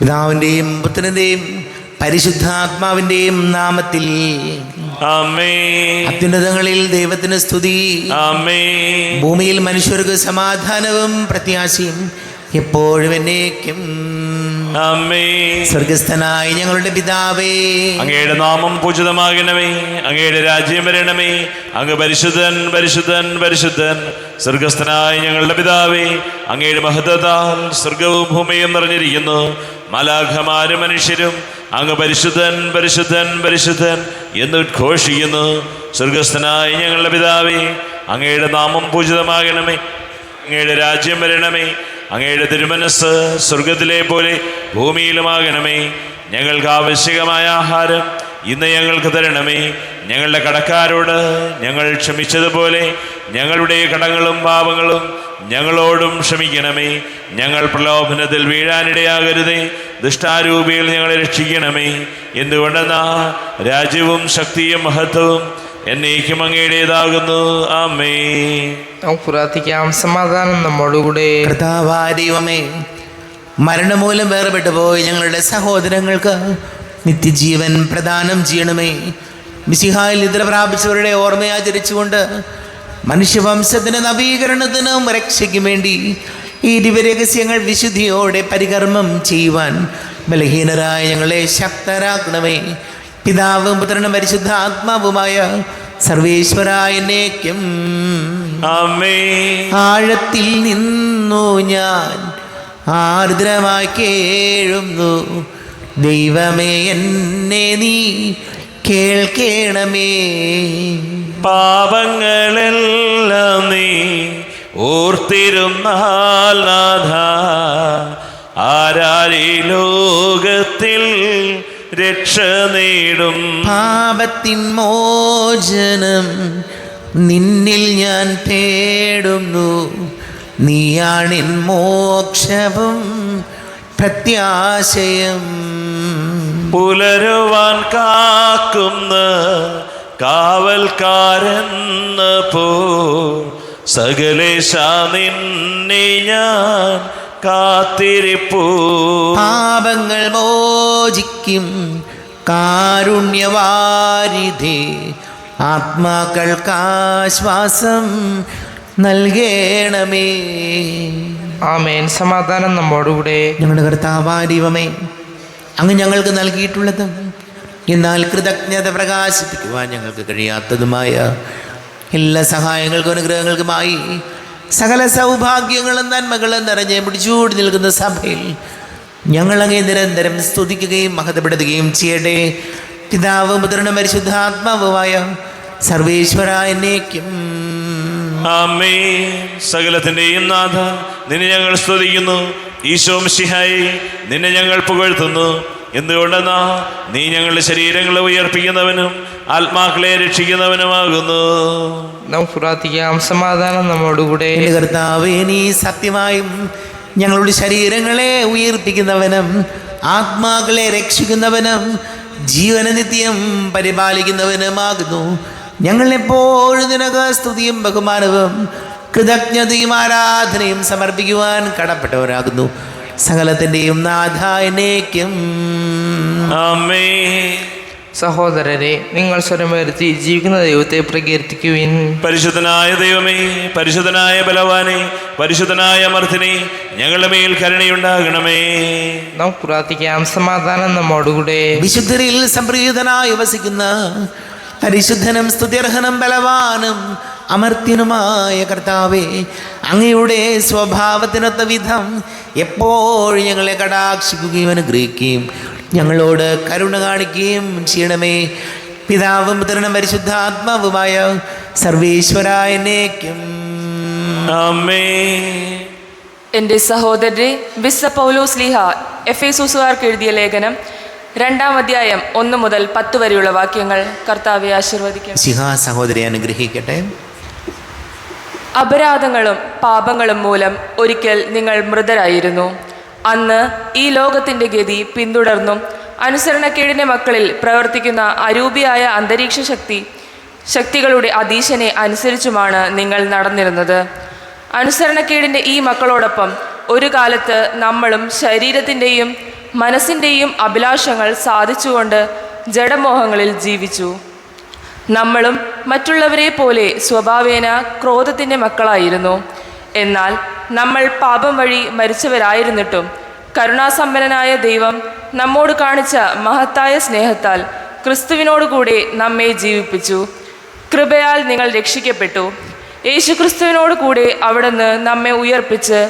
പിതാവിൻ്റെയും പുത്രൻ്റെയും പരിശുദ്ധാത്മാവിൻ്റെയും നാമത്തിൽ ആമേൻ. അത്യുന്നതങ്ങളിൽ ദൈവത്തിന് സ്തുതി. ആമേൻ. ഭൂമിയിൽ മനുഷ്യർക്ക് സമാധാനവും പ്രത്യാശയും എപ്പോഴും എന്നേക്കും. ആമേൻ. സ്വർഗസ്ഥനായ ഞങ്ങളുടെ പിതാവേ, അങ്ങയുടെ നാമം പൂജിതമാകണമേ. അങ്ങയുടെ രാജ്യം വരണമേ. അങ്ങ് പരിശുദ്ധൻ പരിശുദ്ധൻ പരിശുദ്ധൻ. സ്വർഗസ്ഥനായ ഞങ്ങളുടെ പിതാവേ, അങ്ങയുടെ മഹത്വത്താൽ സ്വർഗവും ഭൂമിയും നിറഞ്ഞിരിക്കുന്നു. മാലാഖമാരും മനുഷ്യരും അങ്ങ് പരിശുദ്ധൻ പരിശുദ്ധൻ പരിശുദ്ധൻ എന്ന് ഉദ്ഘോഷിക്കുന്നു. സ്വർഗസ്ഥനായ ഞങ്ങളുടെ പിതാവേ, അങ്ങയുടെ നാമം പൂജിതമാകണമേ. അങ്ങയുടെ രാജ്യം വരണമേ. അങ്ങയുടെ തിരുമനസ് സ്വർഗത്തിലെ പോലെ ഭൂമിയിലുമാകണമേ. ഞങ്ങൾക്ക് ആവശ്യകമായ ആഹാരം ഇന്ന് ഞങ്ങൾക്ക് തരണമേ. ഞങ്ങളുടെ കടക്കാരോട് ഞങ്ങൾ ക്ഷമിച്ചതുപോലെ ഞങ്ങളുടെ കടങ്ങളും പാപങ്ങളും ഞങ്ങളോടും ക്ഷമിക്കണമേ. ഞങ്ങൾ പ്രലോഭനത്തിൽ വീഴാനിടയാകരുതേ. ദുഷ്ടാരൂപിയിൽ ഞങ്ങളെ രക്ഷിക്കണമേ. എന്തുകൊണ്ടെന്നാ രാജ്യവും ശക്തിയും മഹത്വവും എന്നേക്കും അങ്ങയുടേതാകുന്നു. ആമേൻ. നമുക്ക് പ്രാർത്ഥിക്കാം. സമാധാനം നമ്മോടുകൂടെ. കർത്താവായ ദൈവമേ, മരണമൂലം വേർപെട്ടു പോയി ഞങ്ങളുടെ സഹോദരങ്ങൾക്ക് നിത്യജീവൻ പ്രദാനം ചെയ്യണമേ. മിശിഹായിൽ നിദ്ര പ്രാപിച്ചവരുടെ ഓർമ്മയാചരിച്ചുകൊണ്ട് മനുഷ്യവംശത്തിന് നവീകരണത്തിനും രക്ഷയ്ക്കും വേണ്ടി ഈ ദിവ്യരഹസ്യങ്ങൾ വിശുദ്ധിയോടെ പരികർമ്മം ചെയ്യുവാൻ ബലഹീനരായ ഞങ്ങളെ ശക്തരാക്കണമേ. പിതാവും പുത്രനും പരിശുദ്ധ ആത്മാവുമായ സർവേശ്വരായ എന്നേക്കും. ആമേൻ. ആഴത്തിൽ നിന്നു ഞാൻ ആർദ്രമായി കേഴുന്നു. ദൈവമേ, എന്നെ നീ കേൾക്കണമേ. പാപങ്ങളെല്ലാം നീ ഓർത്തിരുന്നാൽ നാഥ, ആരാരീ ലോകത്തിൽ രക്ഷ നേടും. പാപത്തിൻ മോചനം നിന്നിൽ ഞാൻ തേടുന്നു. നീയാണിൻ മോക്ഷവും പ്രത്യാശയം. പുലരുവാൻ കാക്കുന്ന കാവൽക്കാരെന്ന പോ സകലേശ നിന്നെ ഞാൻ കാത്തിരിപ്പൂ. പാപങ്ങൾ മോചിക്കും കാരുണ്യവാരിധി, ആത്മാക്കൾക്കാശ്വാസം നൽകണമേ. ആമേൻ. സമാധാനം നമ്മോടുകൂടെ. ഞങ്ങളുടെ കർത്താവായ ദൈവമേ, അങ്ങ് ഞങ്ങൾക്ക് നൽകിയിട്ടുള്ളതും എന്നാൽ കൃതജ്ഞത പ്രകാശിപ്പിക്കുവാൻ ഞങ്ങൾക്ക് കഴിയാത്തതുമായ എല്ലാ സഹായങ്ങൾക്കും അനുഗ്രഹങ്ങൾക്കുമായി സകല സൗഭാഗ്യങ്ങളും നന്മകളും നിറഞ്ഞ് പിടിച്ചൂടി നിൽക്കുന്ന സഭയിൽ ഞങ്ങളങ്ങേ നിരന്തരം സ്തുതിക്കുകയും മഹത്വപ്പെടുത്തുകയും ചെയ്യട്ടെ. പിതാവും പുത്രനും പരിശുദ്ധാത്മാവുമായ സർവേശ്വരായ എന്നേക്കും. ആമേൻ. സകലത്തിൻ്റെയും നാഥ, നിന്നെ ഞങ്ങൾ സ്തുതിക്കുന്നു. ഈശോ മിശിഹായേ, നിന്നെ ഞങ്ങൾ പുകഴ്ത്തുന്നു. എന്തുകൊണ്ടെന്നാ നീ ഞങ്ങളുടെ ശരീരങ്ങളെ ഉയർപ്പിക്കുന്നവനും ആത്മാക്കളെ രക്ഷിക്കുന്നവനുമാകുന്നു. നമുക്ക് പ്രാർത്ഥിക്കാം. സമാധാനം നമ്മോടുകൂടെ. എൻ്റെ കർത്താവേ, നീ സത്യമായും ഞങ്ങളുടെ ശരീരങ്ങളെ ഉയർപ്പിക്കുന്നവനും ആത്മാക്കളെ രക്ഷിക്കുന്നവനും ജീവന നിത്യം പരിപാലിക്കുന്നവനുമാകുന്നു. ഞങ്ങളെപ്പോഴും നിനക്ക് സ്തുതിയും ബഹുമാനവും കൃതജ്ഞതയും ആരാധനയും സമർപ്പിക്കുവാൻ കടപ്പെട്ടവരാകുന്നു. സകലത്തിൻ്റെയും നാഥ എന്നേക്കും. ആമേൻ. സഹോദരരെ, നിങ്ങൾ സ്വരമുയർത്തി ജീവിക്കുന്ന ദൈവത്തെ പ്രകീർത്തിക്കുവിൻ. പരിശുദ്ധനായ ദൈവമേ, പരിശുദ്ധനായ ബലവാനെ, പരിശുദ്ധനായ അമർത്തിനെ, ഞങ്ങളുടെ മേൽ കരുണയുണ്ടാകണമേ. നമുക്ക് പ്രാർത്ഥിക്കാം. സമാധാനം നമ്മോടുകൂടെ. വിശുദ്ധരിൽ സംപ്രീതനായി വസിക്കുന്ന പരിശുദ്ധനും സ്തുത്യർഹനും ബലവാനും അമർത്യനുമായ കർത്താവേ, അങ്ങയുടെ സ്വഭാവത്തിനൊത്ത വിധം എപ്പോഴും ഞങ്ങളെ കടാക്ഷിക്കുകയും അനുഗ്രഹിക്കുകയും ഞങ്ങളോട് കരുണ കാണിക്കുകയും ചെയ്യണമേ. പിതാവും പുത്രനും പരിശുദ്ധാത്മാവുമായ സർവേശ്വരായ എന്നേക്കും. ആമേൻ. എൻ്റെ സഹോദരരെ, വിശുദ്ധ പൗലോസ്ലീഹ എഫേസോസുകാർക്ക് എഴുതിയ ലേഖനം 2-ാം അധ്യായം 1 മുതൽ 10 വരെയുള്ള വാക്യങ്ങൾ കർത്താവെ ആശീർവദിക്കും. സിഹാ സഹോദരി അനുഗ്രഹിക്കട്ടെ. അപരാധങ്ങളും പാപങ്ങളും മൂലം ഒരിക്കൽ നിങ്ങൾ മൃതരായിരുന്നു. അന്ന് ഈ ലോകത്തിൻ്റെ ഗതി പിന്തുടർന്നും അനുസരണക്കേടിൻ്റെ മക്കളിൽ പ്രവർത്തിക്കുന്ന അരൂപിയായ അന്തരീക്ഷ ശക്തികളുടെ അധീശനെ അനുസരിച്ചുമാണ് നിങ്ങൾ നടന്നിരുന്നത്. അനുസരണക്കേടിൻ്റെ ഈ മക്കളോടൊപ്പം ഒരു കാലത്ത് നമ്മളും ശരീരത്തിൻ്റെയും മനസ്സിൻ്റെയും അഭിലാഷങ്ങൾ സാധിച്ചുകൊണ്ട് ജഡമോഹങ്ങളിൽ ജീവിച്ചു. നമ്മളും മറ്റുള്ളവരെ പോലെ സ്വഭാവേന ക്രോധത്തിൻ്റെ മക്കളായിരുന്നു. എന്നാൽ നമ്മൾ പാപം വഴി മരിച്ചവരായിരുന്നിട്ടും കരുണാസമ്പന്നനായ ദൈവം നമ്മോട് കാണിച്ച മഹത്തായ സ്നേഹത്താൽ ക്രിസ്തുവിനോടുകൂടെ നമ്മെ ജീവിപ്പിച്ചു. കൃപയാൽ നിങ്ങൾ രക്ഷിക്കപ്പെട്ടു. യേശുക്രിസ്തുവിനോട് കൂടെ അവിടുന്ന് നമ്മെ ഉയർപ്പിച്ച്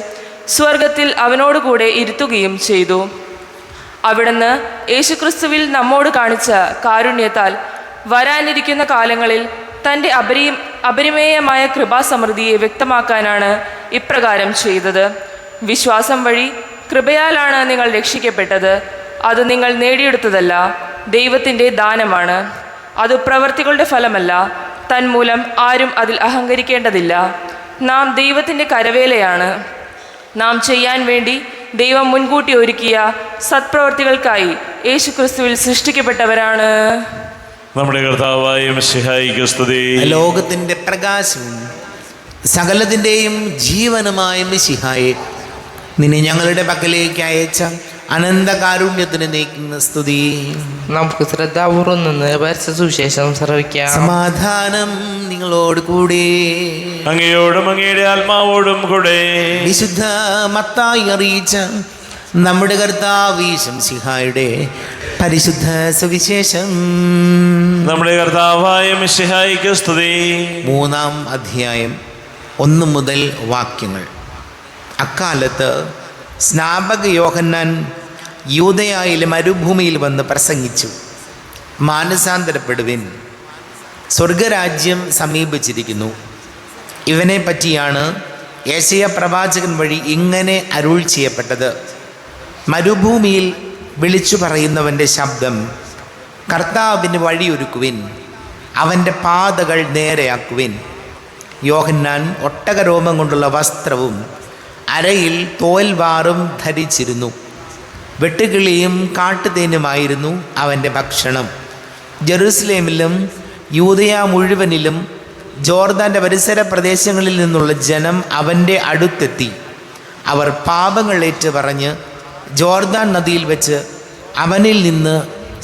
സ്വർഗത്തിൽ അവനോടുകൂടെ ഇരുത്തുകയും ചെയ്തു. അവിടുന്ന് യേശുക്രിസ്തുവിൽ നമ്മോട് കാണിച്ച കാരുണ്യത്താൽ വരാനിരിക്കുന്ന കാലങ്ങളിൽ തൻ്റെ അപരിമേയമായ കൃപാസമൃദ്ധിയെ വ്യക്തമാക്കാനാണ് ഇപ്രകാരം ചെയ്തത്. വിശ്വാസം വഴി കൃപയാലാണ് നിങ്ങൾ രക്ഷിക്കപ്പെട്ടത്. അത് നിങ്ങൾ നേടിയെടുത്തതല്ല, ദൈവത്തിൻ്റെ ദാനമാണ്. അത് പ്രവൃത്തികളുടെ ഫലമല്ല, തന്മൂലം ആരും അതിൽ അഹങ്കരിക്കേണ്ടതില്ല. നാം ദൈവത്തിൻ്റെ കരവേലയാണ്. നാം ചെയ്യാൻ വേണ്ടി ദൈവം മുൻകൂട്ടി ഒരുക്കിയ സത്പ്രവൃത്തികൾക്കായി യേശുക്രിസ്തുവിൽ സൃഷ്ടിക്കപ്പെട്ടവരാണ്. നമ്മുടെ കർത്താവായ മിശിഹായിക്ക് സ്തുതി. ലോകത്തിൻ്റെ പ്രകാശവും സകലത്തിൻ്റെയും ജീവനുമായ മിശിഹായെ, നിന്നെ ഞങ്ങളുടെ പക്കലേക്ക് അയച്ച അനന്തകാരുണ്യത്തിന് നയിക്കുന്ന സ്തുതി. നമുക്ക് ശ്രദ്ധാപൂർവം നിന്ന് പരിശുദ്ധ സുവിശേഷം ശ്രവിക്കാം. സമാധാനം നിങ്ങളോട് കൂടെ. അങ്ങയോടും അങ്ങയുടെ ആത്മാവോടും കൂടെ. വിശുദ്ധ മത്തായി അറിയിച്ച നമ്മുടെ കർത്താവ് മിശിഹായുടെ പരിശുദ്ധ സുവിശേഷം. നമ്മുടെ കർത്താവായ മിശിഹായിക്ക് സ്തുതി. 3-ാം അധ്യായം 1 മുതൽ വാക്യങ്ങൾ. അക്കാലത്ത് സ്നാപക യോഹന്നാൻ യൂദയായിലെ മരുഭൂമിയിൽ വന്ന് പ്രസംഗിച്ചു, മാനസാന്തരപ്പെടുവിൻ, സ്വർഗരാജ്യം സമീപിച്ചിരിക്കുന്നു. ഇവനെ പറ്റിയാണ് യേശയ്യാ പ്രവാചകൻ വഴി ഇങ്ങനെ അരുൾ ചെയ്യപ്പെട്ടത്: മരുഭൂമിയിൽ വിളിച്ചു പറയുന്നവൻ്റെ ശബ്ദം, കർത്താവിന് വഴിയൊരുക്കുവിൻ, അവൻ്റെ പാതകൾ നേരെയാക്കുവിൻ. യോഹന്നാൻ ഒട്ടകരോമം കൊണ്ടുള്ള വസ്ത്രവും അരയിൽ തോൽവാറും ധരിച്ചിരുന്നു. വെട്ടുകിളിയും കാട്ടുതേനുമായിരുന്നു അവൻ്റെ ഭക്ഷണം. ജെറുസലേമിലും യൂദയ മുഴുവനിലും ജോർദാൻ്റെ പരിസര പ്രദേശങ്ങളിൽ നിന്നുള്ള ജനം അവൻ്റെ അടുത്തെത്തി. അവർ പാപങ്ങളേറ്റ് പറഞ്ഞ് ജോർദാൻ നദിയിൽ വെച്ച് അവനിൽ നിന്ന്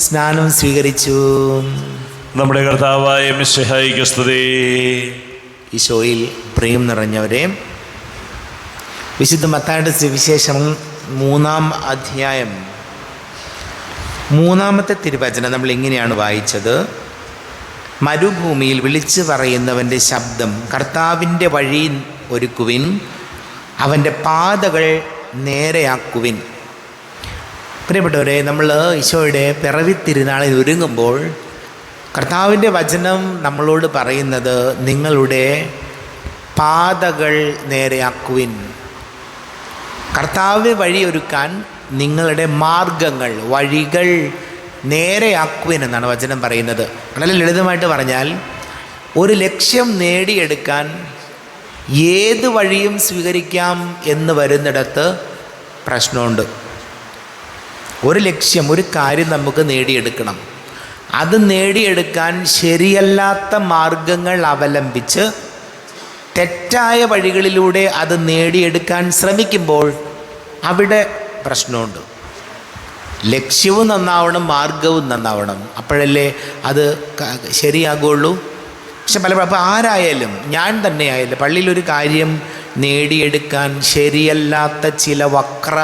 സ്നാനം സ്വീകരിച്ചു. നമ്മുടെ കർത്താവായ മിശിഹായിക്ക് സ്തുതി. ഈശോയിൽ പ്രിയം നിറഞ്ഞവരെ, വിശുദ്ധ മത്തായിയുടെ സുവിശേഷം 3-ാം അധ്യായം 3-ാമത്തെ തിരുവചനം നമ്മൾ ഇങ്ങനെയാണ് വായിച്ചത്: മരുഭൂമിയിൽ വിളിച്ചു പറയുന്നവൻ്റെ ശബ്ദം, കർത്താവിൻ്റെ വഴി ഒരുക്കുവിൻ, അവൻ്റെ പാതകൾ നേരെയാക്കുവിൻ. പ്രിയപ്പെട്ടവരെ, നമ്മൾ ഈശോയുടെ പിറവി തിരുനാളിൽ ഒരുങ്ങുമ്പോൾ കർത്താവിൻ്റെ വചനം നമ്മളോട് പറയുന്നത്, നിങ്ങളുടെ പാതകൾ നേരെയാക്കുവിൻ. കർത്താവിന് വഴിയൊരുക്കാൻ നിങ്ങളുടെ മാർഗങ്ങൾ, വഴികൾ നേരെയാക്കുവിൻ എന്നാണ് വചനം പറയുന്നത്. വളരെ ലളിതമായിട്ട് പറഞ്ഞാൽ, ഒരു ലക്ഷ്യം നേടിയെടുക്കാൻ ഏത് വഴിയും സ്വീകരിക്കാം എന്ന് വരുന്നിടത്ത് പ്രശ്നമുണ്ട്. ഒരു ലക്ഷ്യം, ഒരു കാര്യം നമുക്ക് നേടിയെടുക്കണം. അത് നേടിയെടുക്കാൻ ശരിയല്ലാത്ത മാർഗങ്ങൾ അവലംബിച്ച് തെറ്റായ വഴികളിലൂടെ അത് നേടിയെടുക്കാൻ ശ്രമിക്കുമ്പോൾ അവിടെ പ്രശ്നമുണ്ട്. ലക്ഷ്യവും നന്നാവണം, മാർഗവും നന്നാവണം, അപ്പോഴല്ലേ അത് ശരിയാകുള്ളൂ. പക്ഷെ പലപ്പോഴും ആരായാലും, ഞാൻ തന്നെ ആയാലും, പള്ളിയിലൊരു കാര്യം നേടിയെടുക്കാൻ ശരിയല്ലാത്ത ചില വക്ര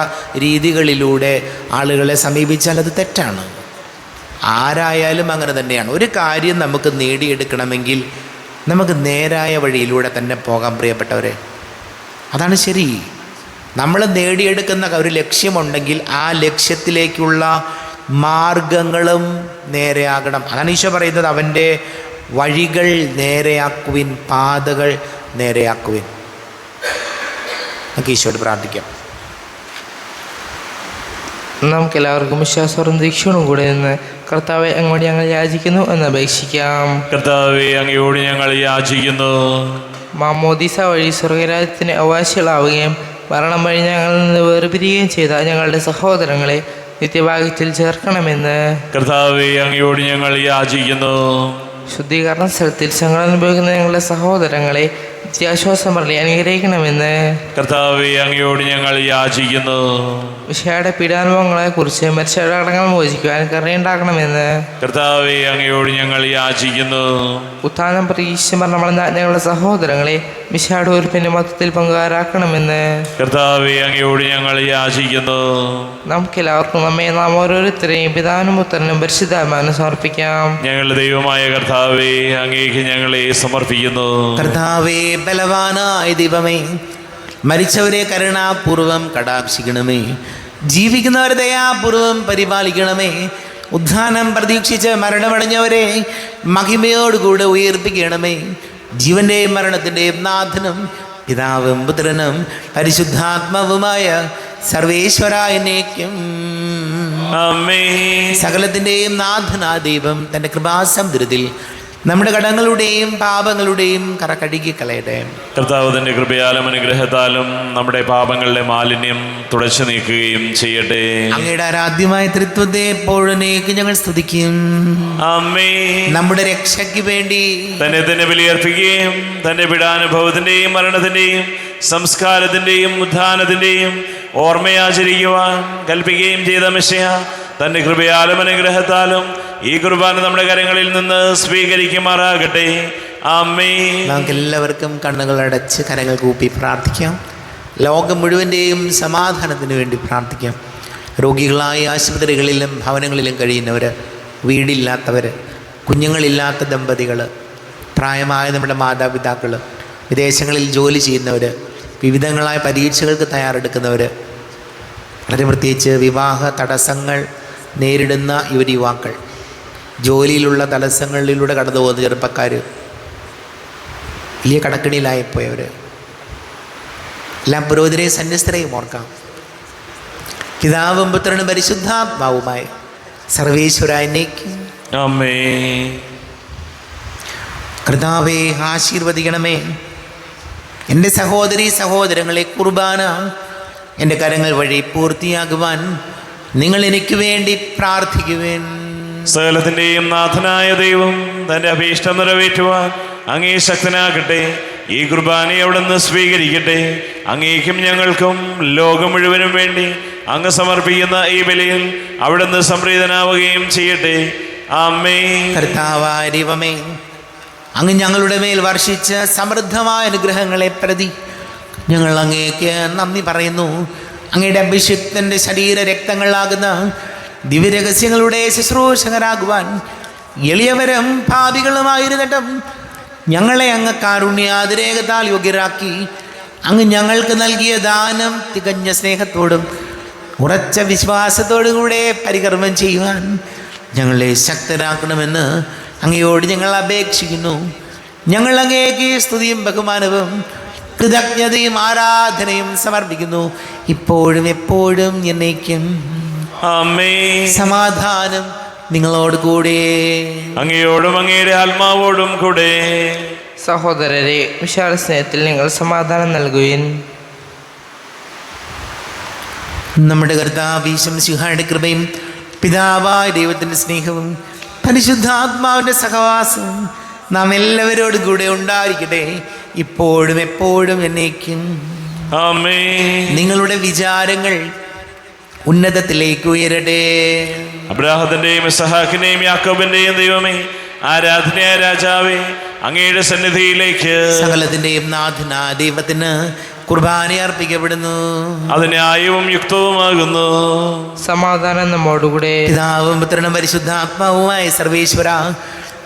രീതികളിലൂടെ ആളുകളെ സമീപിച്ചാൽ അത് തെറ്റാണ്. ആരായാലും അങ്ങനെ തന്നെയാണ്. ഒരു കാര്യം നമുക്ക് നേടിയെടുക്കണമെങ്കിൽ നമുക്ക് നേരായ വഴിയിലൂടെ തന്നെ പോകാൻ, പ്രിയപ്പെട്ടവരെ. അതാണ് ശരി. നമ്മൾ നേടിയെടുക്കുന്ന ഒരു ലക്ഷ്യമുണ്ടെങ്കിൽ ആ ലക്ഷ്യത്തിലേക്കുള്ള മാർഗങ്ങളും നേരെയാകണം. അതാണ് ഈശോ പറയുന്നത്, അവൻ്റെ വഴികൾ നേരെയാക്കുവിൻ, പാതകൾ നേരെയാക്കുവിൻ. നമുക്ക് ഈശോയോട് പ്രാർത്ഥിക്കാം. നമുക്കെല്ലാവർക്കും വിശ്വാസവും ദീക്ഷയോടും കൂടെ നിന്ന് കർത്താവെ അങ്ങോട്ട് ഞങ്ങൾ യാചിക്കുന്നു എന്ന് അപേക്ഷിക്കാം. കർത്താവെ അങ്ങയോട് ഞങ്ങൾ യാചിക്കുന്നു. മാമോദീസ വഴി സ്വർഗരാജ്യത്തിന് അവകാശികളാവുകയും മരണം വഴി ഞങ്ങളിൽ നിന്ന് വേർപിരിയുകയും ചെയ്ത ഞങ്ങളുടെ സഹോദരങ്ങളെ നിത്യഭാഗ്യത്തിൽ ചേർക്കണമെന്ന് കർത്താവെ അങ്ങയോട് ഞങ്ങൾ യാചിക്കുന്നു. ശുദ്ധീകരണ സ്ഥലത്തിൽ സങ്കടം അനുഭവിക്കുന്ന ഞങ്ങളുടെ സഹോദരങ്ങളെ നിത്യാശ്വാസം പറളി അനുഗ്രഹിക്കണമെന്ന് കർത്താവെ അങ്ങയോട് ഞങ്ങൾ യാചിക്കുന്നു. വിഷയുടെ പീഡാനുഭവങ്ങളെക്കുറിച്ച് മരിച്ചവരുടെ കടങ്ങൾ മോചിക്കുവാൻ കരുണയുണ്ടാക്കണമെന്ന് കർത്താവെ അങ്ങയോട് ഞങ്ങൾ യാചിക്കുന്നു. ഉത്ഥാനം പ്രതീക്ഷിച്ച് മരണമടഞ്ഞ ഞങ്ങളുടെ സഹോദരങ്ങളെ വിഷയുടെ ഉരുപ്പിന്റെ മൊത്തത്തിൽ പങ്കുകാരാക്കണമെന്ന് കർത്താവെ അങ്ങയോട് ഞങ്ങൾ യാചിക്കുന്നു. നമുക്കെല്ലാവർക്കും നമ്മെ നാം ഓരോരുത്തരെയും പിതാവിനും പുത്രനും പരിശുദ്ധാത്മാവിനും സമർപ്പിക്കാം. ഞങ്ങളുടെ ദൈവമായ കർത്താവെ അങ്ങേക്ക് ഞങ്ങളെ സമർപ്പിക്കുന്നു. കർത്താവേ, ബലവാനായ ദൈവമേ, മരിച്ചവരെ കരുണാപൂർവം കടാക്ഷിക്കണമേ, ജീവിക്കുന്നവരെ ദയാപൂർവം പരിപാലിക്കണമേ, ഉദ്ധാനം പ്രതീക്ഷിച്ച് മരണമടഞ്ഞവരെ മഹിമയോടുകൂടെ ഉയർപ്പിക്കണമേ. ജീവന്റെയും മരണത്തിൻ്റെയും നാഥനും പിതാവും പുത്രനും പരിശുദ്ധാത്മാവുമായ സർവേശ്വരായനേക്കും ആമേൻ. സകലത്തിൻ്റെയും നാഥനായ ദൈവം തൻ്റെ കൃപാസമുദ്രത്തിൽ നമ്മുടെ കടങ്ങളുടെയും പാപങ്ങളുടെയും കറ കഴുകി കളയട്ടെ. കർത്താവ് തന്റെ കൃപയാലും അനുഗ്രഹത്താലും നമ്മുടെ പാപങ്ങളുടെ മാലിന്യം തുടച്ചു നീക്കുകയും ചെയ്യട്ടെ. അങ്ങയുടെ ആരാധ്യമായ തൃത്വത്തെ എപ്പോഴേക്ക് ഞങ്ങൾ സ്തുതിക്കും. ആമേൻ. നമ്മുടെ രക്ഷയ്ക്ക് വേണ്ടി തന്നെ ബലിയർപ്പിക്കുകയും തന്റെ പീഡാനുഭവത്തിന്റെയും മരണത്തിന്റെയും സംസ്കാരത്തിന്റെയും ഉത്ഥാനത്തിന്റെയും ഓർമ്മയാചരിക്കുവാൻ കൽപ്പിക്കുകയും ചെയ്ത മെശിഹ തന്റെ കൃപയാലും അനുഗ്രഹത്താലും ഈ കുർബാന നമ്മുടെ കരങ്ങളിൽ നിന്ന് സ്വീകരിക്കുമാറാകട്ടെ. ആമേൻ. നമുക്ക് എല്ലാവർക്കും കണ്ണുകൾ അടച്ച് കരങ്ങൾ കൂപ്പി പ്രാർത്ഥിക്കാം. ലോകം മുഴുവൻ്റെയും സമാധാനത്തിന് വേണ്ടി പ്രാർത്ഥിക്കാം. രോഗികളായ ആശുപത്രികളിലും ഭവനങ്ങളിലും കഴിയുന്നവർ, വീടില്ലാത്തവർ, കുഞ്ഞുങ്ങളില്ലാത്ത ദമ്പതികൾ, പ്രായമായ നമ്മുടെ മാതാപിതാക്കൾ, വിദേശങ്ങളിൽ ജോലി ചെയ്യുന്നവർ, വിവിധങ്ങളായ പരീക്ഷകൾക്ക് തയ്യാറെടുക്കുന്നവർ, വളരെ പ്രത്യേകിച്ച് വിവാഹ തടസ്സങ്ങൾ നേരിടുന്ന യുവാക്കൾ, ജോലിയിലുള്ള തടസ്സങ്ങളിലൂടെ കടന്നു പോകുന്ന ചെറുപ്പക്കാർ, വലിയ കടക്കിണിയിലായിപ്പോയവർ, എല്ലാം പുരോഹിതരെയും സന്യസ്തരെയും ഓർക്കാം. പിതാവും പുത്രനും പരിശുദ്ധാത്മാവുമായ സർവേശ്വരായനേക്കും ആമേൻ. കർത്താവേ, ആശീർവദിക്കണമേ. എൻ്റെ സഹോദരീ സഹോദരങ്ങളെ, കുർബാന എൻ്റെ കരങ്ങൾ വഴി പൂർത്തിയാകുവാൻ നിങ്ങൾ എനിക്ക് വേണ്ടി പ്രാർത്ഥിക്കുവേൻ. സകലത്തിന്റെയും നാഥനായ ദൈവം തന്റെ അഭീഷ്ടം നിറവേറ്റുവാൻ അങ്ങേ ശക്തനാകട്ടെ. ഈ കുർബാനയെ അവിടുന്ന് സ്വീകരിക്കട്ടെ. അങ്ങേക്കും ഞങ്ങൾക്കും ലോകം മുഴുവനും വേണ്ടി അങ്ങ് സമർപ്പിക്കുന്ന ഈ ബലിയിൽ അവിടുന്ന് സംപ്രീതനാവുകയും ചെയ്യട്ടെ. ആമേൻ. കർത്താവായ ദൈവമേ, അങ്ങ് ഞങ്ങളുടെ മേൽ വർഷിച്ച സമൃദ്ധമായ അനുഗ്രഹങ്ങളെ പ്രതി ഞങ്ങൾ അങ്ങേക്ക് നന്ദി പറയുന്നു. അങ്ങയുടെ അഭിഷിക്തൻ്റെ ശരീര രക്തങ്ങളാകുന്ന ദിവ്യരഹസ്യങ്ങളുടെ ശുശ്രൂഷകരാകുവാൻ എളിയവരും പാപികളുമായിരുന്നിട്ടും ഞങ്ങളെ അങ്ങ് കാരുണ്യാതിരേകത്താൽ യോഗ്യരാക്കി അങ്ങ് ഞങ്ങൾക്ക് നൽകിയ ദാനം തികഞ്ഞ സ്നേഹത്തോടും ഉറച്ച വിശ്വാസത്തോടും കൂടെ പരികർമ്മം ചെയ്യുവാൻ ഞങ്ങളെ ശക്തരാക്കണമെന്ന് അങ്ങയോട് ഞങ്ങൾ അപേക്ഷിക്കുന്നു. ഞങ്ങൾ അങ്ങേക്ക് സ്തുതിയും ബഹുമാനവും കൃതജ്ഞതയും ആരാധനയും സമർപ്പിക്കുന്നു, ഇപ്പോഴും എപ്പോഴും എന്നേക്കും. ആമേൻ. സമാധാനം നിങ്ങളോട് കൂടെ. അങ്ങയോടും അങ്ങയുടെ ആത്മാവോടും കൂടെ. സഹോദരരെ, വിശാല സ്നേഹത്തിൽ നിങ്ങൾ സമാധാനം നൽകുവിൻ. നമ്മുടെ കർത്താവ് ഈശോമിശിഹായുടെ കൃപയും പിതാവായ ദൈവത്തിൻ്റെ സ്നേഹവും പരിശുദ്ധാത്മാവിൻ്റെ സഹവാസവും നാം എല്ലാവരോടും കൂടെ ഉണ്ടായിരിക്കട്ടെ, ഇപ്പോഴും എപ്പോഴും എന്നേക്കും. ആമേൻ. നിങ്ങളുടെ വിചാരങ്ങൾ ഉന്നതത്തിലേക്ക് ഉയരട്ടെ. അബ്രാഹത്തിന്റെയും ഇസ്ഹാക്കിന്റെയും യാക്കോബിന്റെയും ദൈവമേ, ആരാധനയായ രാജാവേ, അങ്ങയുടെ സന്നിധിയിലേക്ക് സകലത്തിന്റെയും നാഥനായ ദൈവത്തിന് കുർബാന അർപ്പിക്കപ്പെടുന്നു. അത് ന്യായവും യുക്തവുമാകുന്നു. സമാധാനം നമ്മോടുകൂടെ. പിതാവും പുത്രനും പരിശുദ്ധാത്മാവുമായ സർവേശ്വര,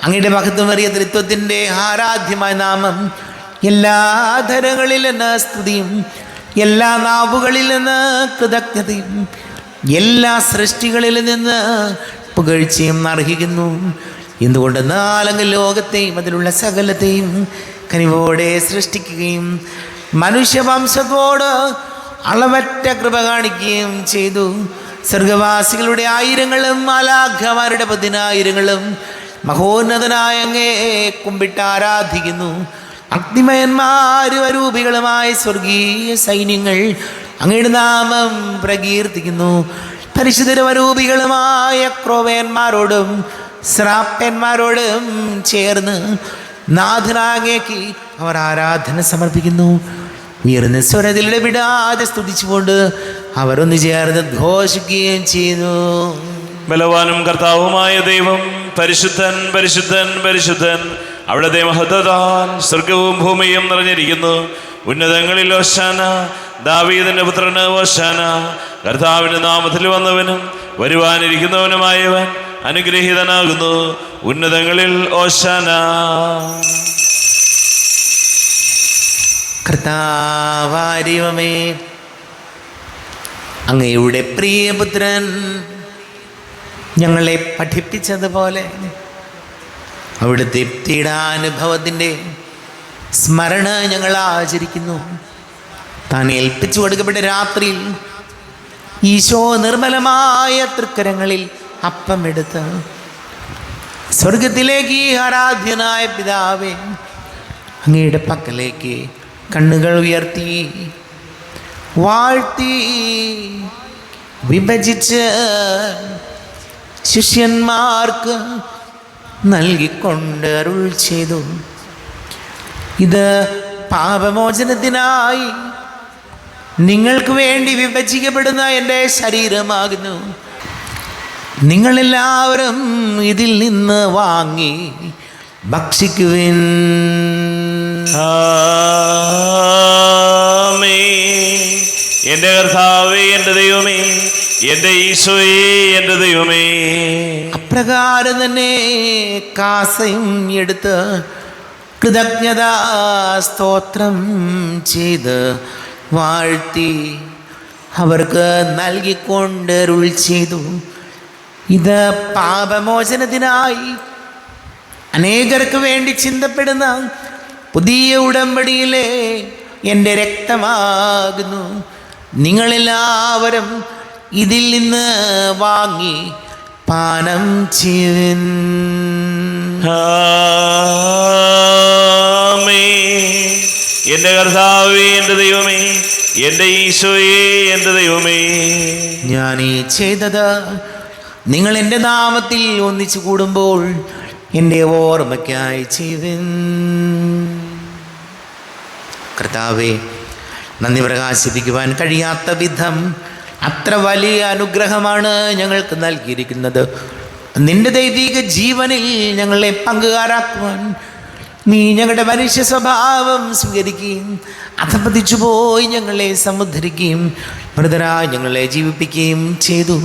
അങ്ങയുടെ മഹത്വമേറിയ ത്രിത്വത്തിൻ്റെ ആരാധ്യമായ നാമം എല്ലാ ധരങ്ങളിൽ നിന്ന് സ്തുതിയും എല്ലാ നാവുകളിൽ നിന്ന് കൃതജ്ഞതയും എല്ലാ സൃഷ്ടികളിൽ നിന്ന് പുകഴ്ചയും അർഹിക്കുന്നു. എന്തുകൊണ്ടെന്നാൽ അങ്ങ് ലോകത്തെയും അതിലുള്ള സകലത്തെയും കനിവോടെ സൃഷ്ടിക്കുകയും മനുഷ്യവംശത്തോട് അളവറ്റ കൃപ കാണിക്കുകയും ചെയ്തു. സ്വർഗവാസികളുടെ ആയിരങ്ങളും മാലാഖമാരുടെ 10,000ങ്ങളും മഹോന്നതനായ അങ്ങേ കുമ്പിട്ട് ആരാധിക്കുന്നു. അഗ്നിമയന്മാരും അരൂപികളുമായ സ്വർഗീയ സൈന്യങ്ങൾ അങ്ങയുടെ നാമം പ്രകീർത്തിക്കുന്നു. പരിശുദ്ധരൂപികളുമായ ക്രോവേന്മാരോടും ശ്രാപ്പന്മാരോടും ചേർന്ന് നാഥനാങ്ങേക്ക് അവർ ആരാധന സമർപ്പിക്കുന്നു. ഉയർന്ന സ്വരത്തിൽ ഇടപെടാതെ സ്തുതിച്ചുകൊണ്ട് അവർ ഒന്ന് ചേർന്ന് ഘോഷിക്കുകയും ചെയ്യുന്നു. ബലവാനും കർത്താവുമായ ദൈവം പരിശുദ്ധൻ പരിശുദ്ധൻ പരിശുദ്ധൻ. അവിടുത്തെ മഹത്വത്താൽ സ്വർഗവും ഭൂമിയും നിറഞ്ഞിരിക്കുന്നു. ഉന്നതങ്ങളിൽ ഓശാന, ദാവീദിന്റെ പുത്രന് ഓശാന. കർത്താവിന്റെ നാമത്തിൽ വന്നവനും വരുവാനിരിക്കുന്നവനുമായവൻ അനുഗ്രഹീതനാകുന്നു. ഉന്നതങ്ങളിൽ ഓശാന. കർത്താവാരിവമേ, അങ്ങയുടെ പ്രിയപുത്രൻ ഞങ്ങളെ പഠിപ്പിച്ചതുപോലെ അവിടുത്തെ പീഡാനുഭവത്തിൻ്റെ സ്മരണ ഞങ്ങൾ ആചരിക്കുന്നു. താൻ ഏൽപ്പിച്ചു കൊടുക്കപ്പെട്ട രാത്രിയിൽ ഈശോ നിർമ്മലമായ തൃക്കരങ്ങളിൽ അപ്പമെടുത്ത് സ്വർഗത്തിലേക്ക് ആരാധ്യനായ പിതാവേ, അങ്ങയുടെ പക്കലേക്ക് കണ്ണുകൾ ഉയർത്തി വാഴ്ത്തി വിഭജിച്ച് ശിഷ്യന്മാർക്ക് നൽകിക്കൊണ്ട് അരുൾ ചെയ്തു. ഇത് പാപമോചനത്തിനായി നിങ്ങൾക്ക് വേണ്ടി വിഭജിക്കപ്പെടുന്ന എൻ്റെ ശരീരമാകുന്നു. നിങ്ങളെല്ലാവരും ഇതിൽ നിന്ന് വാങ്ങി ഭക്ഷിക്കുവിൻ. എൻ്റെ കർത്താവേ, എൻ്റെ ദൈവമേ, എൻ്റെ ഈശോയേ, എൻ്റെ ദൈവമേ. അപ്രകാരം തന്നെ കാസയും എടുത്ത് കൃതജ്ഞതാ സ്തോത്രം ചെയ്ത് വാഴ്ത്തി അവർക്ക് നൽകിക്കൊണ്ട് അരുൾ ചെയ്തു. ഇത് പാപമോചനത്തിനായി അനേകർക്ക് വേണ്ടി ചിന്തപ്പെടുന്ന പുതിയ ഉടമ്പടിയിലെ എൻ്റെ രക്തമാകുന്നു. നിങ്ങളെല്ലാവരും ഇതിൽ നിന്ന് വാങ്ങി പാനം ചെയ്യുവിൻ. എൻ്റെ കർത്താവേ, എൻ്റെ ദൈവമേ, എൻ്റെ ഈശോയേ, എൻ്റെ ദൈവമേ. ഞാൻ ഈ ചെയ്തത് നിങ്ങൾ എൻ്റെ നാമത്തിൽ ഒന്നിച്ചു കൂടുമ്പോൾ എൻ്റെ ഓർമ്മയ്ക്കായി ചെയ്യുവിൻ. കർത്താവേ, നന്ദി പ്രകാശിപ്പിക്കുവാൻ കഴിയാത്ത വിധം അത്ര വലിയ അനുഗ്രഹമാണ് ഞങ്ങൾക്ക് നൽകിയിരിക്കുന്നത്. നിന്റെ ദൈവിക ജീവനിൽ ഞങ്ങളെ പങ്കുകാരാക്കുവാൻ നീ ഞങ്ങളുടെ മനുഷ്യ സ്വഭാവം സ്വീകരിക്കുകയും അധപതിച്ചു പോയി ഞങ്ങളെ സമുദ്ധരിക്കുകയും മൃതരായി ഞങ്ങളെ ജീവിപ്പിക്കുകയും ചെയ്തു.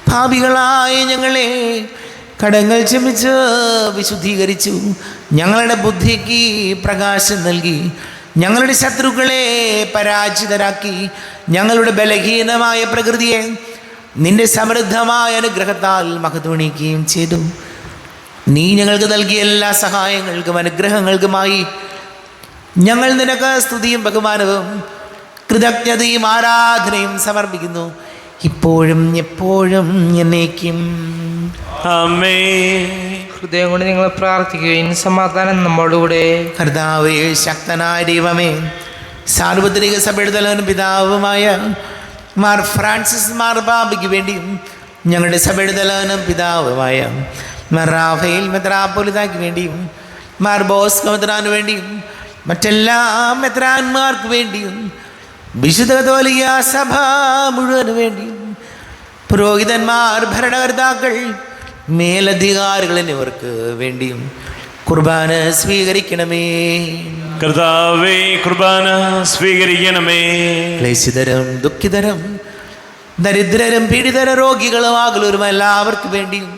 പാപികളായ ഞങ്ങളെ കടങ്ങൾ ക്ഷമിച്ച് വിശുദ്ധീകരിച്ചു. ഞങ്ങളുടെ ബുദ്ധിക്ക് പ്രകാശം നൽകി. ഞങ്ങളുടെ ശത്രുക്കളെ പരാജിതരാക്കി. ഞങ്ങളുടെ ബലഹീനമായ പ്രകൃതിയെ നിന്റെ സമൃദ്ധമായ അനുഗ്രഹത്താൽ മഹത്വണിക്കുകയും ചെയ്തു. നീ ഞങ്ങൾക്ക് നൽകിയ എല്ലാ സഹായങ്ങൾക്കും അനുഗ്രഹങ്ങൾക്കുമായി ഞങ്ങൾ നിനക്ക് സ്തുതിയും ബഹുമാനവും കൃതജ്ഞതയും ആരാധനയും സമർപ്പിക്കുന്നു, ഇപ്പോഴും എപ്പോഴും എന്നേക്കും. ഹൃദയം കൊണ്ട് നിങ്ങൾ പ്രാർത്ഥിക്കുകയും സമാധാനം നമ്മോടുകൂടെ. കർത്താവേ, ശക്തനായ ദൈവമേ, സാർവത്രിക സഭയുടെ തലവനും പിതാവുമായ മാർ ഫ്രാൻസിസ് മാർപാപ്പയ്ക്ക് വേണ്ടിയും ഞങ്ങളുടെ സഭയുടെ തലവനും പിതാവുമായ മാർ റാഫേൽ മെത്രാപ്പൊലീത്തായ്ക്ക് വേണ്ടിയും മാർ ബോസ്കോ മെത്രാന് വേണ്ടിയും മറ്റെല്ലാ മെത്രാന്മാർക്ക് വേണ്ടിയും വിശുദ്ധ കത്തോലിക്ക സഭ മുഴുവന് വേണ്ടിയും പുരോഹിതന്മാർ, ഭരണകർത്താക്കൾ, മേലധികാരികൾ എന്നിവർക്ക് വേണ്ടിയും കുർബാന സ്വീകരിക്കണമേ. കർത്താവേ, കുർബാന സ്വീകരിക്കണമേ. ക്ലേശിതരും ദുഃഖിതരും ദരിദ്രരും പീഡിതരും രോഗികളും ആകുലരും എല്ലാവർക്കും വേണ്ടിയും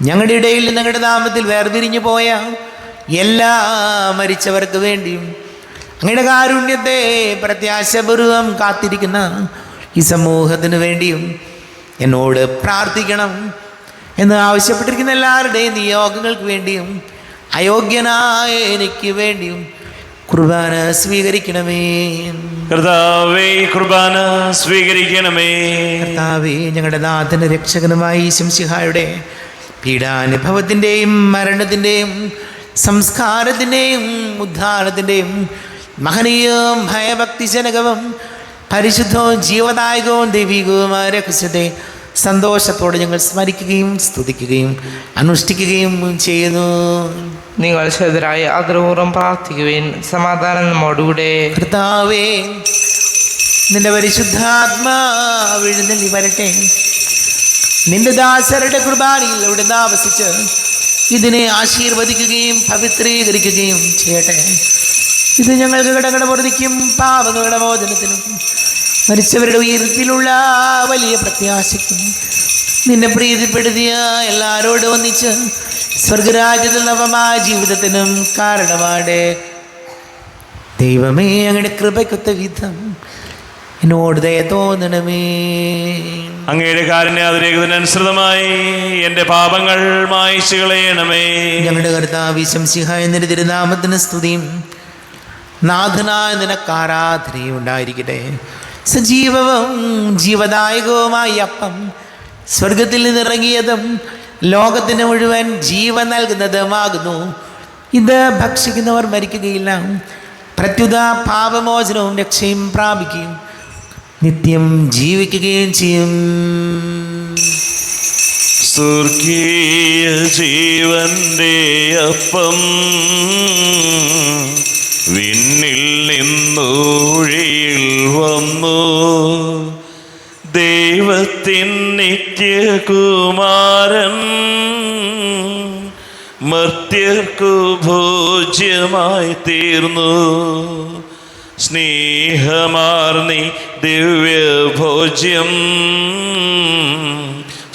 ഞങ്ങളുടെ ഇടയിൽ ഞങ്ങളുടെ നാമത്തിൽ വേർപിരിഞ്ഞു പോയ എല്ലാ മരിച്ചവർക്ക് വേണ്ടിയും അങ്ങയുടെ കാരുണ്യത്തെ പ്രത്യാശപൂർവം കാത്തിരിക്കുന്ന ഈ സമൂഹത്തിന് വേണ്ടിയും എന്നോട് പ്രാർത്ഥിക്കണം എന്ന് ആവശ്യപ്പെട്ടിരിക്കുന്ന എല്ലാവരുടെയും നിയോഗങ്ങൾക്ക് വേണ്ടിയും അയോഗ്യനായ എനിക്ക് വേണ്ടിയും കുർബാന സ്വീകരിക്കണമേ. കർത്താവേ, കുർബാന സ്വീകരിക്കണമേ. കർത്താവേ, ഞങ്ങളുടെ നാഥന രക്ഷകനുമായ ശംസിഹായുടെ പീഡാനുഭവത്തിൻ്റെയും മരണത്തിൻ്റെയും സംസ്കാരത്തിൻ്റെയും ഉദ്ധാനത്തിൻ്റെയും മഹനീയവും ഭയഭക്തിജനകവും പരിശുദ്ധവും ജീവദായകവും ദൈവികവുമായ രഹസ്യത്തെ സന്തോഷത്തോടെ ഞങ്ങൾ സ്മരിക്കുകയും സ്തുതിക്കുകയും അനുഷ്ഠിക്കുകയും ചെയ്യുന്നു. നിങ്ങൾ ശതരായി ആദരപൂർവ്വം പ്രാർത്ഥിക്കുവിൻ. സമാധാനം നമ്മോടുകൂടെ. കർത്താവേ, നിന്റെ പരിശുദ്ധാത്മാവ് എഴുന്നള്ളി വരട്ടെ. നിന്റെ ദാസരുടെ കുർബാനയിൽ അവിടുന്ന് ആവസിച്ച് ഇതിനെ ആശീർവദിക്കുകയും പവിത്രീകരിക്കുകയും ചെയ്യട്ടെ. ഇത് ഞങ്ങൾക്ക് കടങ്ങളുടെ പൊറുതിക്കും പാപങ്ങളുടെ മോചനത്തിനും മരിച്ചവരുടെ ഉയരത്തിലുള്ള വലിയ പ്രത്യാശയ്ക്കും നിന്നെ പ്രീതിപ്പെടുത്തിയ എല്ലാവരോടും ഒന്നിച്ച് സ്വർഗരാജ്യത്തിൽ നവമായ ജീവിതത്തിനും കാരണമാണ്. ദൈവമേ, അങ്ങയുടെ കൃപയ്ക്കൊത്ത വിധം എന്നോട് ദയ തോന്നണമേ. അങ്ങയുടെ കാരുണ്യാതിരേകത്തിനനുസൃതമായി എൻ്റെ പാപങ്ങൾ മായിച്ചു കളയണമേ. ഞങ്ങളുടെ കർത്താവ് ശംസിഹായ നിന്റെ തിരുനാമത്തിന് സ്തുതിയും നാഥനായ നിനക്ക് ആരാധനയും ഉണ്ടായിരിക്കട്ടെ. സജീവവും ജീവദായകവുമായ അപ്പം സ്വർഗത്തിൽ നിന്നിറങ്ങിയതും ലോകത്തിന് മുഴുവൻ ജീവൻ നൽകുന്നതുമാകുന്നു. ഇത് ഭക്ഷിക്കുന്നവർ മരിക്കുകയില്ല, പ്രത്യുത പാപമോചനവും രക്ഷയും പ്രാപിക്കുകയും നിത്യം ജീവിക്കുകയും ചെയ്യും. സ്വർഗീയ ജീവന്റെ അപ്പം വിണ്ണിൽ നിന്നൂഴിയിൽ വന്നു, ദൈവത്തിൻ നിത്യകുമാരൻ മർത്യർക്കു ഭോജ്യമായി തീർന്നു. സ്നേഹമാർന്നി ദിവ്യഭോജ്യം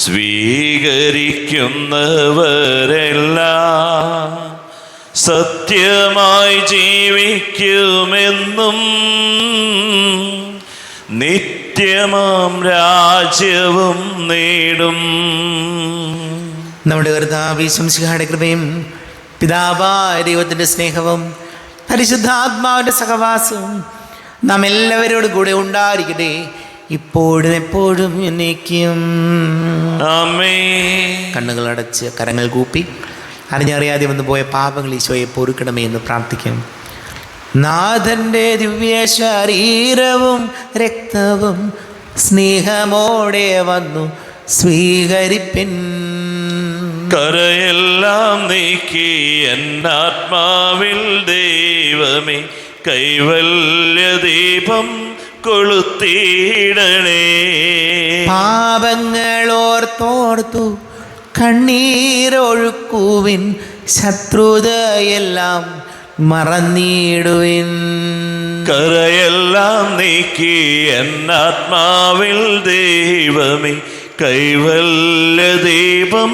സ്വീകരിക്കുന്നവരെല്ലാം സത്യമായി ജീവിക്കുമെന്നും നിത്യമാം രാജ്യവും നേടും. നമ്മുടെ കർത്താവ് ശംസിഹായുടെ കൃപയും പിതാവായ ദൈവത്തിൻ്റെ സ്നേഹവും പരിശുദ്ധാത്മാവിൻ്റെ സഹവാസവും നാം എല്ലാവരോടും കൂടെ ഉണ്ടായിരിക്കട്ടെ, ഇപ്പോഴും എപ്പോഴും എന്നേക്കും. ആമേൻ. കണ്ണുകൾ അടച്ച് കരങ്ങൾ കൂപ്പി അറിഞ്ഞറിയാതെ വന്നു പോയ പാപങ്ങൾ ഈശോയെ പൊറുക്കണമേ എന്ന് പ്രാർത്ഥിക്കും. നാഥൻ്റെ ദിവ്യ ശരീരവും രക്തവും സ്നേഹമോടെ വന്നു സ്വീകരിപ്പിൻ. കരയെല്ലാം നീക്കി എന്നാത്മാവിൽ ദൈവമേ കൈവല്യദീപം കൊളുത്തിയിടണേ. പാപങ്ങളോർത്തോർത്തു കണ്ണീരൊഴുക്കുവിൻ, ശത്രുതയെല്ലാം മറന്നിടുവിൻ. കരയെല്ലാം നീക്കി എന്നാത്മാവിൽ ദൈവമേ കൈവല്യദീപം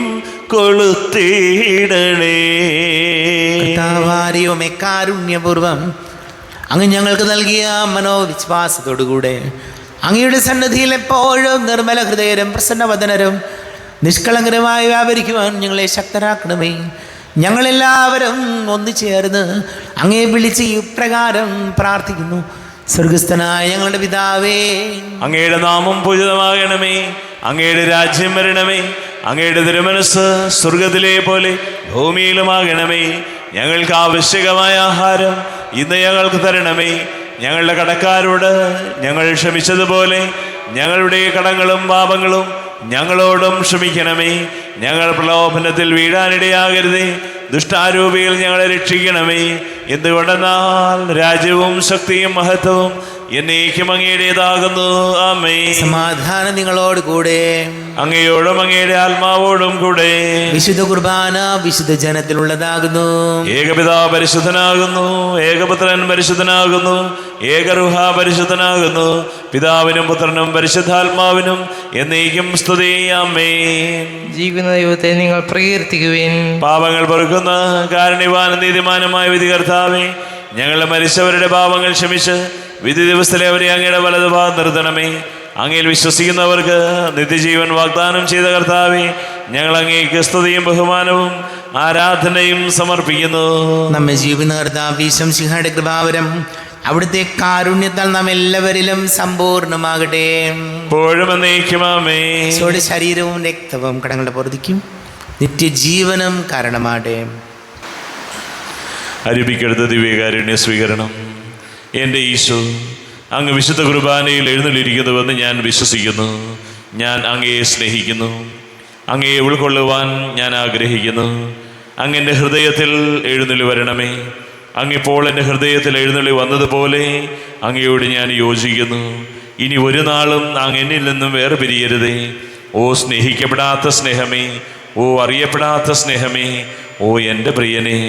കൊളുത്തിയിടണേ. കർത്താവാരിയുമേ, കാരുണ്യപൂർവം അങ്ങ് ഞങ്ങൾക്ക് നൽകിയ മനോവിശ്വാസത്തോടുകൂടെ അങ്ങയുടെ സന്നിധിയിൽ എപ്പോഴും നിർമ്മല ഹൃദയരും പ്രസന്നവദനരും നിഷ്കളങ്കരമായി വ്യാപരിക്കുവാൻ ഞങ്ങളെ ശക്തരാക്കണമേ. ഞങ്ങളെല്ലാവരും ഒന്നുചേർന്ന് അങ്ങയെ വിളിച്ച് ഇപ്രകാരം പ്രാർത്ഥിക്കുന്നു. സ്വർഗസ്ഥനായ ഞങ്ങളുടെ പിതാവേ, അങ്ങയുടെ നാമം പൂജിതമാകണമേ. അങ്ങയുടെ രാജ്യം വരണമേ. അങ്ങയുടെ തിരുമനസ് സ്വർഗത്തിലെ പോലെ ഭൂമിയിലുമാകണമേ. ഞങ്ങൾക്ക് ആവശ്യകമായ ആഹാരം ഇന്ന് ഞങ്ങൾക്ക് തരണമേ. ഞങ്ങളുടെ കടക്കാരോട് ഞങ്ങൾ ക്ഷമിച്ചതുപോലെ ഞങ്ങളുടെ കടങ്ങളും പാപങ്ങളും ഞങ്ങളോടും ക്ഷമിക്കണമേ. ഞങ്ങൾ പ്രലോഭനത്തിൽ വീഴാനിടയാകരുതേ, ദുഷ്ടാരൂപിയിൽ ഞങ്ങളെ രക്ഷിക്കണമേ. എന്തുകൊണ്ടെന്നാൽ രാജ്യവും ശക്തിയും മഹത്വവും എന്നേക്കും അങ്ങയുടേതാകുന്നു. ആമേൻ. സമാധാനം നിങ്ങളോട് കൂടെ, അങ്ങയോടും അങ്ങയുടെ ആത്മാവോടും കൂടെ. വിശുദ്ധ കുർബാന വിശുദ്ധ ജനത്തിലുള്ളതാകുന്നു. ഏകപിതാവ് പരിശുദ്ധനാകുന്നു, ഏകപുത്രൻ പരിശുദ്ധനാകുന്നു, ഏകറുഹ പരിശുദ്ധനാകുന്നു. പിതാവിനും പുത്രനും പരിശുദ്ധാത്മാവിനും എന്നേക്കും സ്തുതി. ആമേൻ. ജീവിക്കുന്ന ദൈവത്തെ നിങ്ങൾ പ്രകീർത്തിക്കുവിൻ. പാപങ്ങൾ പൊറുക്കുന്ന കാരുണ്യവാനും നീതിമാനുമായ വിധികർത്താവേ, ഞങ്ങളുടെ മരിച്ചവരുടെ പാപങ്ങൾ ക്ഷമിച്ച് വിധി ദിവസത്തിലെ അവരെ അങ്ങയുടെ വലതുഭാഗം നിർത്തണമേ. അങ്ങയിൽ വിശ്വസിക്കുന്നവർക്ക് നിത്യജീവൻ വാഗ്ദാനം ചെയ്ത കർത്താവേ, ഞങ്ങൾ അങ്ങേക്ക് സ്തുതിയും ബഹുമാനവും ആരാധനയും സമർപ്പിക്കുന്നു. നമ്മെ ജീവിക്കുന്ന കർത്താവ് ശംസിഹായുടെ കൃപാവരം അവിടുത്തെ കാരുണ്യത്താൽ നാം എല്ലാവരിലും സമ്പൂർണ്ണമാകട്ടെ. എപ്പോഴും എന്നേക്കും ആമേൻ. ഈശോയുടെ ശരീരവും രക്തവും കടങ്ങളുടെ പൊറുതിക്കും നിത്യജീവനും കാരണമാകട്ടെ. അരുപിക്കെടുത്ത ദിവ്യകാരുണ്യ സ്വീകരണം. എൻ്റെ ഈശോ, അങ്ങ് വിശുദ്ധ കുർബാനയിൽ എഴുന്നള്ളിയിരിക്കുന്നുവെന്ന് ഞാൻ വിശ്വസിക്കുന്നു. ഞാൻ അങ്ങയെ സ്നേഹിക്കുന്നു. അങ്ങയെ ഉൾക്കൊള്ളുവാൻ ഞാൻ ആഗ്രഹിക്കുന്നു. അങ്ങെൻ്റെ ഹൃദയത്തിൽ എഴുന്നള്ളി വരണമേ. അങ്ങിപ്പോൾ എൻ്റെ ഹൃദയത്തിൽ എഴുന്നള്ളി വന്നതുപോലെ അങ്ങയോട് ഞാൻ യോജിക്കുന്നു. ഇനി ഒരു നാളും അങ്ങ് എന്നിൽ നിന്നും വേറെ പിരിയരുതേ. ഓ സ്നേഹിക്കപ്പെടാത്ത സ്നേഹമേ, ഓ അറിയപ്പെടാത്ത സ്നേഹമേ, ഓ എൻ്റെ പ്രിയനെ,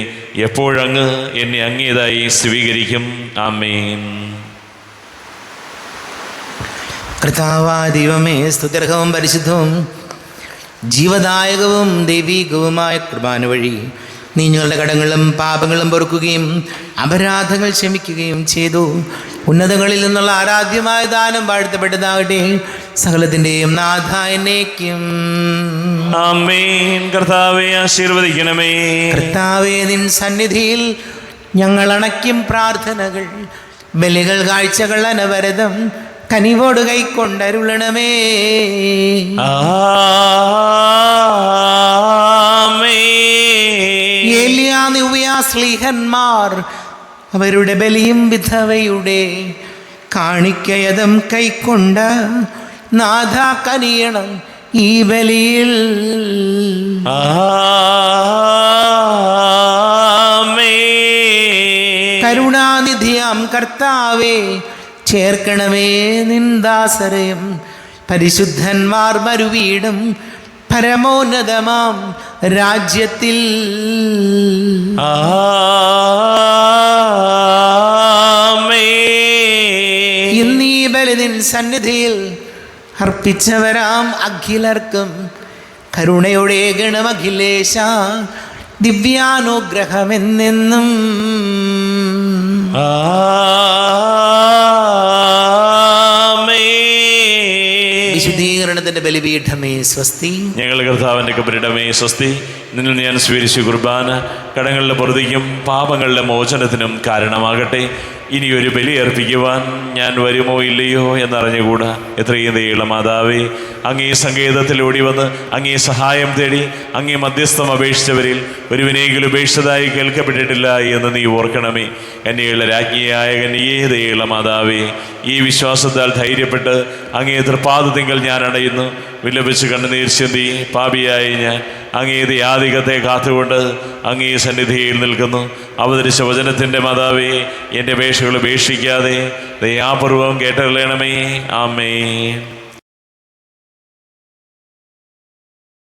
എപ്പോഴങ്ങ് എന്നെ അങ്ങേതായി സ്വീകരിക്കും. ആമേൻ. കർത്താവായ ദൈവമേ, സ്തുത്യർഹവും പരിശുദ്ധവും ജീവദായകവും ദൈവീകവുമായ കുർബാന വഴി നീ ഞങ്ങളുടെ കടങ്ങളും പാപങ്ങളും പൊറുക്കുകയും അപരാധങ്ങൾ ക്ഷമിക്കുകയും ചെയ്തു. ഉന്നതങ്ങളിൽ നിന്നുള്ള ആരാധ്യമായ ദാനം വാഴ്ത്തപ്പെട്ടതാകട്ടെ. സകലത്തിൻ്റെയും നാഥ എന്നേക്കും. ആമേൻ. കർത്താവേ ആശീർവദിക്കണമേ. കർത്താവേ, നിൻ സന്നിധിയിൽ ഞങ്ങൾ അണയ്ക്കും പ്രാർത്ഥനകൾ, ബലികൾ, കാഴ്ചകൾ അനവരതം കനിവോട് കൈക്കൊണ്ടരുളണമേ. ഏലിയാ, നിവ്യാ, സ്ലീഹന്മാർ അവരുടെ ബലിയും വിധവയുടെ കാണിക്കയതം കൈക്കൊണ്ട നാഥ കനിയണം ഈ ബലിയിൽ. കരുണാനിധിയാം കർത്താവേ, ചേർക്കണമേ നിന്ദാസരയും പരിശുദ്ധന്മാർ മരുവീടും പരമോന്നതമാം രാജ്യത്തിൽ. ഇന്നീ ബലി നിൻ സന്നിധിയിൽ അർപ്പിച്ചവരാം അഖിലർക്കും കരുണയുടെ ഗണമഖിലേശ ദിവ്യാനുഗ്രഹമെന്നെന്നും. വിശുദ്ധീകരണത്തിന്റെ ബലിപീഠമേ സ്വസ്തി. ഞങ്ങളുടെ കർത്താവിൻ്റെ കബരിടമേ സ്വസ്തി. നിന്നിൽ ഞാൻ സ്വീകരിച്ച കുർബാന കടങ്ങളുടെ പൊറുതിക്കും പാപങ്ങളുടെ മോചനത്തിനും കാരണമാകട്ടെ. ഇനിയൊരു ബലി അർപ്പിക്കുവാൻ ഞാൻ വരുമോ ഇല്ലയോ എന്നറിഞ്ഞുകൂടാ. എത്രയും ദയുള്ള മാതാവേ, അങ്ങേ സങ്കേതത്തിൽ ഓടി വന്ന് അങ്ങേ സഹായം തേടി അങ്ങേ മധ്യസ്ഥം അപേക്ഷിച്ചവരിൽ ഒരുവിനെങ്കിലും ഉപേക്ഷിച്ചതായി കേൾക്കപ്പെട്ടിട്ടില്ല എന്ന് നീ ഓർക്കണമേ. കന്യകളുടെ രാജ്ഞിയായ കന്യകേ, ദയുള്ള മാതാവേ, ഈ വിശ്വാസത്താൽ ധൈര്യപ്പെട്ട് അങ്ങേ തൃപ്പാദത്തിങ്കൽ ഞാൻ അണയുന്നു. വിലപിച്ച് കണ്ണുനീർ ചിന്തി പാപിയായി ഞാൻ അങ്ങേ യാതികത്തെ കാത്തുകൊണ്ട് അങ്ങേ സന്നിധിയിൽ നിൽക്കുന്നു. അവതരിച്ച വചനത്തിൻ്റെ മാതാവേ, എൻ്റെ അപേക്ഷകൾ ഉപേക്ഷിക്കാതെ ദയാപൂർവം കേട്ടറിയണമേ. ആമേൻ.